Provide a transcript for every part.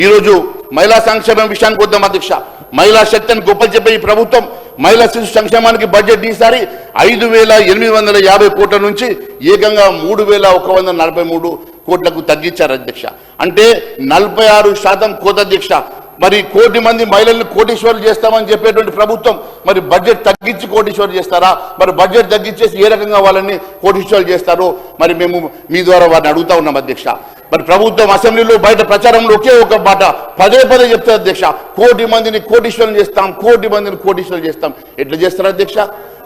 ఈరోజు మహిళా సంక్షేమం విషయానికి వద్దాం అధ్యక్ష. మహిళా శక్తిని గొప్పలు చెప్పే ఈ ప్రభుత్వం మహిళా శిశు సంక్షేమానికి బడ్జెట్ ఈసారి 5,850 కోట్ల నుంచి ఏకంగా 3,143 కోట్లకు తగ్గించారు అధ్యక్ష. అంటే 46% కోత అధ్యక్ష. మరి 1 కోటి మంది మహిళల్ని కోటీశ్వరులు చేస్తామని చెప్పేటువంటి ప్రభుత్వం మరి బడ్జెట్ తగ్గించి కోటీశ్వరులు చేస్తారా? మరి బడ్జెట్ తగ్గించేసి ఏ రకంగా వాళ్ళని కోటీశ్వరులు చేస్తారో మరి మేము మీ ద్వారా వారిని అడుగుతా ఉన్నాం అధ్యక్ష. మరి ప్రభుత్వం అసెంబ్లీలో బయట ప్రచారంలో ఒకే ఒక మాట పదే చెప్తారు అధ్యక్ష, 1 కోటి మందిని కోటీశ్వరులు చేస్తాం, 1 కోటి మందిని కోటీశ్వరులు చేస్తాం. ఎట్లా చేస్తారు అధ్యక్ష?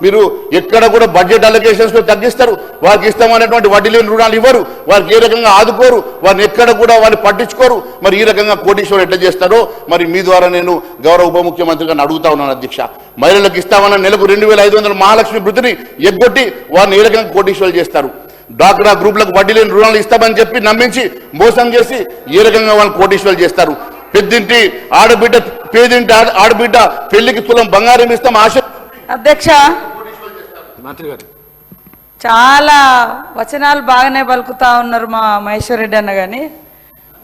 మీరు ఎక్కడ కూడా బడ్జెట్ అలొకేషన్స్ లో తగ్గిస్తారు, వారికి ఇష్టమైనటువంటి వడ్డీ లేని రుణాలు ఇవ్వరు, వారికి ఏ రకంగా ఆదుకోరు, వారిని ఎక్కడ కూడా వారిని పట్టించుకోరు. మరి ఈ రకంగా కోటీశ్వరులు ఎట్లా చేస్తారో మరి మీ ద్వారా నేను గౌరవ ఉప ముఖ్యమంత్రిగా అడుగుతా ఉన్నాను అధ్యక్ష. మహిళలకు ఇస్తామన్న నెలకు 2,500 మహాలక్ష్మి వృత్తిని ఎగ్గొట్టి వారిని ఏ రకంగా కోటీశ్వరులు చేస్తారు? డ్వాక్రా గ్రూపులకు వడ్డీ లేని రుణాలు ఇస్తామని చెప్పి నమ్మించి మోసం చేసి ఏ రకంగా వాళ్ళని కోటీశ్వరులు చేస్తారు? పెద్దింటి ఆడబిడ్డ పేదింటి ఆడబిడ్డ పెళ్లికి తులం బంగారం ఇస్తాం ఆశ. అధ్యక్ష, చాలా వచనాలు బాగానే పలుకుతా ఉన్నారు మా మహేశ్వర్ రెడ్డి అన్న. కానీ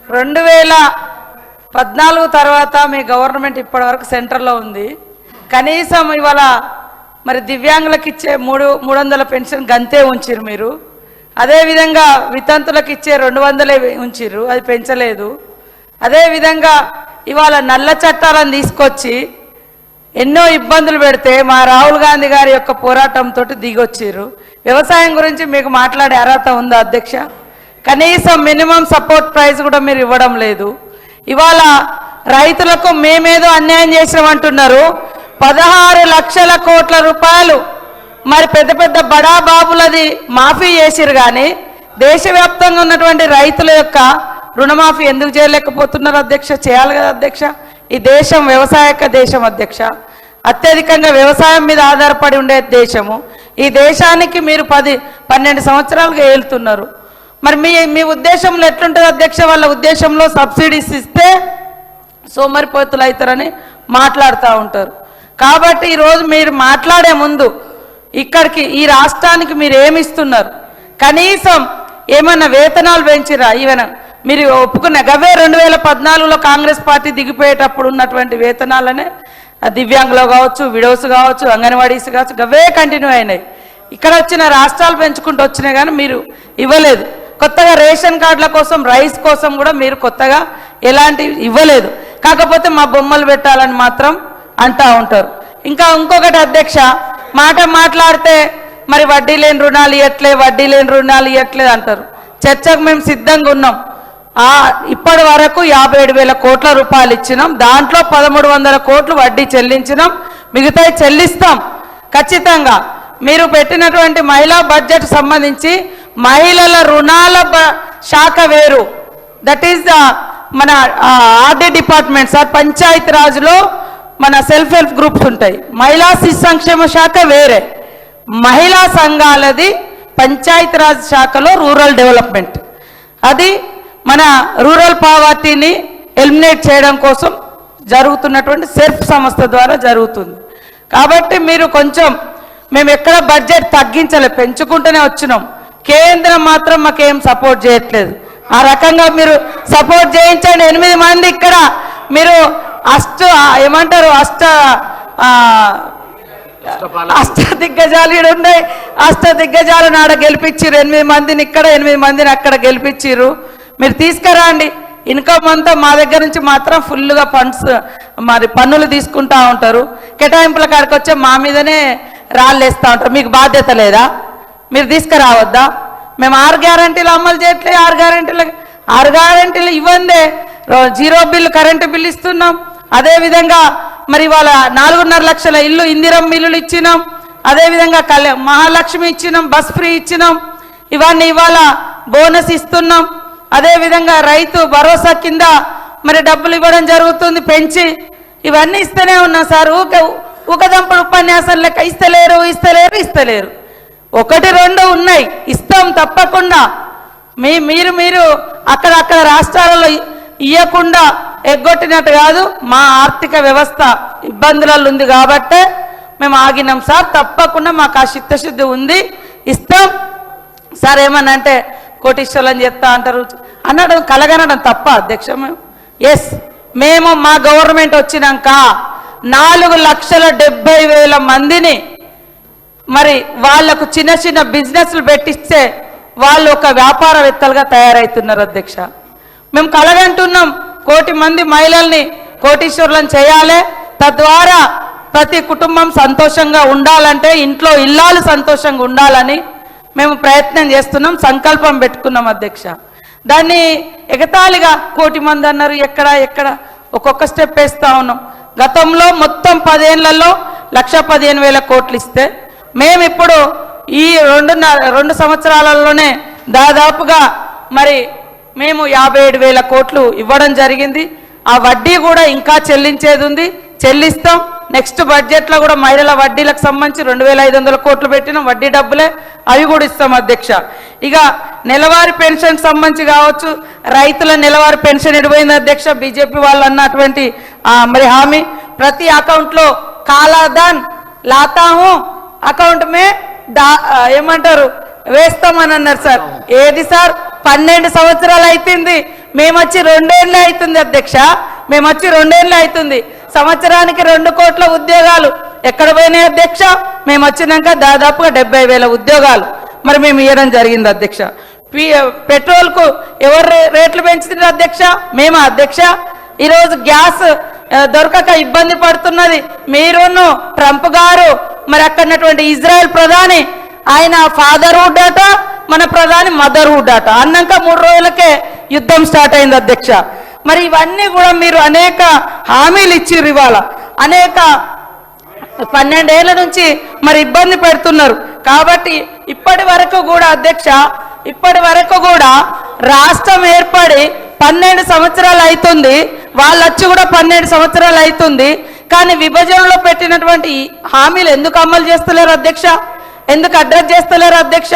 2014 తర్వాత మీ గవర్నమెంట్ ఇప్పటి వరకు సెంటర్లో ఉంది. కనీసం ఇవాళ మరి దివ్యాంగులకు ఇచ్చే 300 పెన్షన్ గంతే ఉంచిరు మీరు. అదేవిధంగా వితంతులకు ఇచ్చే 200 ఉంచిరు, అది పెంచలేదు. అదేవిధంగా ఇవాళ నల్ల చట్టాలను తీసుకొచ్చి ఎన్నో ఇబ్బందులు పెడితే మా రాహుల్ గాంధీ గారి యొక్క పోరాటంతో దిగొచ్చారు. వ్యవసాయం గురించి మీకు మాట్లాడే అర్హత ఉందా అధ్యక్ష? కనీసం మినిమం సపోర్ట్ ప్రైస్ కూడా మీరు ఇవ్వడం లేదు. ఇవాళ రైతులకు మేమేదో అన్యాయం చేసామంటున్నారు. 16 లక్షల కోట్ల రూపాయలు మరి పెద్ద పెద్ద బడా బాబులది మాఫీ చేసిరు. కానీ దేశవ్యాప్తంగా ఉన్నటువంటి రైతుల యొక్క రుణమాఫీ ఎందుకు చేయలేకపోతున్నారు అధ్యక్ష? చేయాలి కదా అధ్యక్ష. ఈ దేశం వ్యవసాయక దేశం అధ్యక్ష. అత్యధికంగా వ్యవసాయం మీద ఆధారపడి ఉండే దేశము. ఈ దేశానికి మీరు 10-12 సంవత్సరాలుగా ఏలుతున్నారు. మరి మీ ఉద్దేశంలో ఎట్లుంటుంది అధ్యక్ష? వాళ్ళ ఉద్దేశంలో సబ్సిడీస్ ఇస్తే సోమరిపోతులు అవుతారని మాట్లాడుతూ ఉంటారు. కాబట్టి ఈరోజు మీరు మాట్లాడే ముందు ఇక్కడికి ఈ రాష్ట్రానికి మీరు ఏమిస్తున్నారు? కనీసం ఏమన్నా వేతనాలు పెంచిరా? ఈవెన్ మీరు ఒప్పుకున్న గవే 2014లో కాంగ్రెస్ పార్టీ దిగిపోయేటప్పుడు ఉన్నటువంటి వేతనాలనే దివ్యాంగులు కావచ్చు, విడోస్ కావచ్చు, అంగన్వాడీస్ కావచ్చు, గవే కంటిన్యూ అయినాయి. ఇక్కడ వచ్చిన రాష్ట్రాలు పెంచుకుంటూ వచ్చినాయి కానీ మీరు ఇవ్వలేదు. కొత్తగా రేషన్ కార్డుల కోసం, రైస్ కోసం కూడా మీరు కొత్తగా ఎలాంటివి ఇవ్వలేదు. కాకపోతే మా బొమ్మలు పెట్టాలని మాత్రం అంటూ ఉంటారు. ఇంకొకటి అధ్యక్ష, మాట్లాడితే మరి వడ్డీ లేని రుణాలు ఇవ్వట్లేదు అంటారు. చర్చకు మేము సిద్ధంగా ఉన్నాం. ఇప్పటి వరకు 57,000 కోట్ల రూపాయలు ఇచ్చినాం. దాంట్లో 1,300 కోట్లు వడ్డీ చెల్లించినాం. మిగతాయి చెల్లిస్తాం ఖచ్చితంగా. మీరు పెట్టినటువంటి మహిళా బడ్జెట్ సంబంధించి మహిళల రుణాల శాఖ వేరు, దట్ ఈస్ మన ఆర్డీ డిపార్ట్మెంట్ సార్. పంచాయతీ రాజ్లో మన సెల్ఫ్ హెల్ప్ గ్రూప్స్ ఉంటాయి. మహిళా శిశు సంక్షేమ శాఖ వేరే, మహిళా సంఘాలది పంచాయతీరాజ్ శాఖలో రూరల్ డెవలప్మెంట్. అది మన రూరల్ పావర్టీని ఎలిమినేట్ చేయడం కోసం జరుగుతున్నటువంటి సెర్ఫ్ సంస్థ ద్వారా జరుగుతుంది. కాబట్టి మీరు కొంచెం మేము ఎక్కడ బడ్జెట్ తగ్గించలే, పెంచుకుంటూనే వచ్చినాం. కేంద్రం మాత్రం మాకేం సపోర్ట్ చేయట్లేదు. ఆ రకంగా మీరు సపోర్ట్ చేయించండి. 8 మంది ఇక్కడ మీరు అష్ట దిగ్గజాలు ఉన్నాయి. అష్ట దిగ్గజాలను ఆడ గెలిపించారు. 8 మందిని ఇక్కడ, 8 మందిని అక్కడ గెలిపించారు. మీరు తీసుకురండి. ఇన్కమ్ అంతా మా దగ్గర నుంచి మాత్రం ఫుల్గా ఫండ్స్ మరి పన్నులు తీసుకుంటా ఉంటారు. కేటాయింపుల కాడికి వచ్చే మా మీదనే రాళ్ళు వేస్తూ ఉంటారు. మీకు బాధ్యత లేదా? మీరు తీసుకురావద్దా? మేము 6 గ్యారంటీలు అమలు చేయట్లేదు. 6 గ్యారంటీలు ఇవ్వందే 0 బిల్లు కరెంటు బిల్లు ఇస్తున్నాం. అదేవిధంగా మరి ఇవాళ 4.5 లక్షల ఇల్లు ఇందిరమ్మ ఇల్లులు ఇచ్చినాం. అదేవిధంగా మహాలక్ష్మి ఇచ్చినాం, బస్ ఫ్రీ ఇచ్చినాం. ఇవన్నీ ఇవాళ బోనస్ ఇస్తున్నాం. అదేవిధంగా రైతు భరోసా కింద మరి డబ్బులు ఇవ్వడం జరుగుతుంది పెంచి. ఇవన్నీ ఇస్తూనే ఉన్నాం సార్. ఊకదంపుడు ఉపన్యాసం లెక్క ఇస్తలేరు. 1-2 ఉన్నాయి, ఇస్తాం తప్పకుండా. మీరు అక్కడ రాష్ట్రాలలో ఇవ్వకుండా ఎగ్గొట్టినట్టు కాదు. మా ఆర్థిక వ్యవస్థ ఇబ్బందులలో ఉంది కాబట్టే మేము ఆగినాం సార్. తప్పకుండా మాకు ఆ చిత్తశుద్ధి ఉంది, ఇస్తాం సార్. ఏమన్నా అంటే కోటీశ్వరులు అని చెప్తా అంటారు అనడం, కలగనడం తప్ప అధ్యక్ష? మేము ఎస్, మేము మా గవర్నమెంట్ వచ్చినాక 4,70,000 మందిని మరి వాళ్లకు చిన్న చిన్న బిజినెస్లు పెట్టిస్తే వాళ్ళు ఒక వ్యాపారవేత్తలుగా తయారవుతున్నారు అధ్యక్ష. మేము కలగంటున్నాం 1 కోటి మంది మహిళల్ని కోటీశ్వరులను చేయాలి, తద్వారా ప్రతి కుటుంబం సంతోషంగా ఉండాలంటే ఇంట్లో ఇల్లాలు సంతోషంగా ఉండాలని మేము ప్రయత్నం చేస్తున్నాం, సంకల్పం పెట్టుకున్నాం అధ్యక్ష. దాన్ని ఎగతాళిగా 1 కోటి మంది అన్నారు, ఎక్కడ ఒక్కొక్క స్టెప్ వేస్తూ ఉన్నాం. గతంలో మొత్తం 10 ఏళ్లలో 1,15,000 కోట్లు ఇస్తే మేము ఇప్పుడు ఈ 2 సంవత్సరాలలోనే దాదాపుగా మరి మేము 57,000 కోట్లు ఇవ్వడం జరిగింది. ఆ వడ్డీ కూడా ఇంకా చెల్లించేది ఉంది, చెల్లిస్తాం. నెక్స్ట్ బడ్జెట్లో కూడా మహిళల వడ్డీలకు సంబంధించి 2,500 కోట్లు పెట్టిన వడ్డీ డబ్బులే అవి కూడా ఇస్తాం అధ్యక్ష. ఇక నెలవారీ పెన్షన్ సంబంధించి కావచ్చు, రైతుల నెలవారీ పెన్షన్ ఎడిపోయింది అధ్యక్ష. బీజేపీ వాళ్ళు అన్నటువంటి మరి హామీ ప్రతి అకౌంట్లో కాలాదాన్ లాతాము అకౌంట్ మే ఏమంటారు వేస్తామని అన్నారు సార్. ఏది సార్, 12 సంవత్సరాలు అవుతుంది, మేము వచ్చి 2 ఏళ్ళు అవుతుంది అధ్యక్ష. మేము వచ్చి 2 ఏళ్ళు అవుతుంది. సంవత్సరానికి 2 కోట్ల ఉద్యోగాలు ఎక్కడ పోయినాయి అధ్యక్ష? మేము వచ్చినాక దాదాపుగా 70,000 ఉద్యోగాలు మరి మేము ఇవ్వడం జరిగింది అధ్యక్ష. పెట్రోల్కు ఎవరు రేట్లు పెంచుతున్నారు అధ్యక్ష? మేమా అధ్యక్ష? ఈరోజు గ్యాస్ దొరకక ఇబ్బంది పడుతున్నది మీరును ట్రంప్ గారు, మరి అక్కడటువంటి ఇజ్రాయెల్ ప్రధాని ఆయన ఫాదర్హుడ్ అట, మన ప్రధాని మదర్హుడ్ అట అన్నాక 3 రోజులకే యుద్ధం స్టార్ట్ అయింది అధ్యక్ష. మరి ఇవన్నీ కూడా మీరు అనేక హామీలు ఇచ్చిర్రు, ఇవాళ అనేక 12 ఏళ్ల నుంచి మరి ఇబ్బంది పెడుతున్నారు. కాబట్టి ఇప్పటి వరకు కూడా అధ్యక్ష, ఇప్పటి వరకు కూడా రాష్ట్రం ఏర్పడి 12 సంవత్సరాలు అవుతుంది, వాళ్ళు వచ్చి కూడా 12 సంవత్సరాలు అవుతుంది. కానీ విభజనలో పెట్టినటువంటి హామీలు ఎందుకు అమలు చేస్తలేరు అధ్యక్ష? ఎందుకు అడ్రస్ చేస్తలేరు అధ్యక్ష?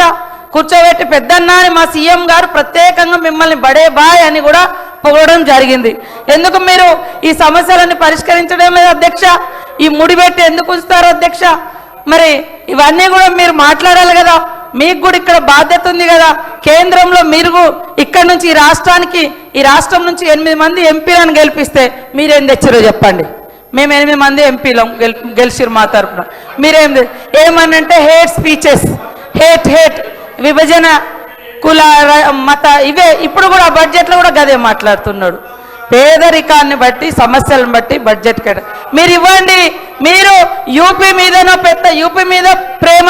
కూర్చోబెట్టి పెద్దన్న అని మా సీఎం గారు ప్రత్యేకంగా మిమ్మల్ని బడే బాయ్ అని కూడా పొగడడం జరిగింది. ఎందుకు మీరు ఈ సమస్యలను పరిష్కరించడం లేదు అధ్యక్ష? ఈ ముడిపెట్టి ఎందుకు ఉంచుతారు అధ్యక్ష? మరి ఇవన్నీ కూడా మీరు మాట్లాడాలి కదా, మీకు కూడా ఇక్కడ బాధ్యత ఉంది కదా. కేంద్రంలో మీరు ఇక్కడ నుంచి ఈ రాష్ట్రం నుంచి 8 మంది ఎంపీలను గెలిపిస్తే మీరేం తెచ్చారో చెప్పండి. మేము 8 మంది ఎంపీలం గెలిచిరు మా తరఫున. మీరేం ఏమనంటే హేట్ స్పీచెస్, హేట్ విభజన, కుల మత, ఇవే ఇప్పుడు కూడా బడ్జెట్లో కూడా గదే మాట్లాడుతున్నాడు. పేదరికాన్ని బట్టి సమస్యలను బట్టి బడ్జెట్ మీరు ఇవ్వండి. మీరు యూపీ మీదనో పెద్ద యూపీ మీద ప్రేమ,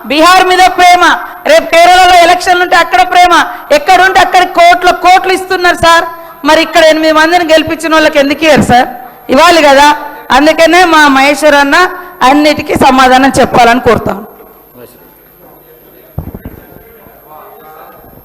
బీహార్ మీద ప్రేమ, రేపు కేరళలో ఎలక్షన్లు ఉంటే అక్కడ ప్రేమ, ఎక్కడుంటే అక్కడ కోట్లు ఇస్తున్నారు సార్. మరి ఇక్కడ 8 మందిని గెలిపించిన వాళ్ళకి ఎందుకు ఇయ్యారు సార్? ఇవ్వాలి కదా. అందుకనే మా మహేశ్వర్ అన్న అన్నిటికీ సమాధానం చెప్పాలని కోరుతాను.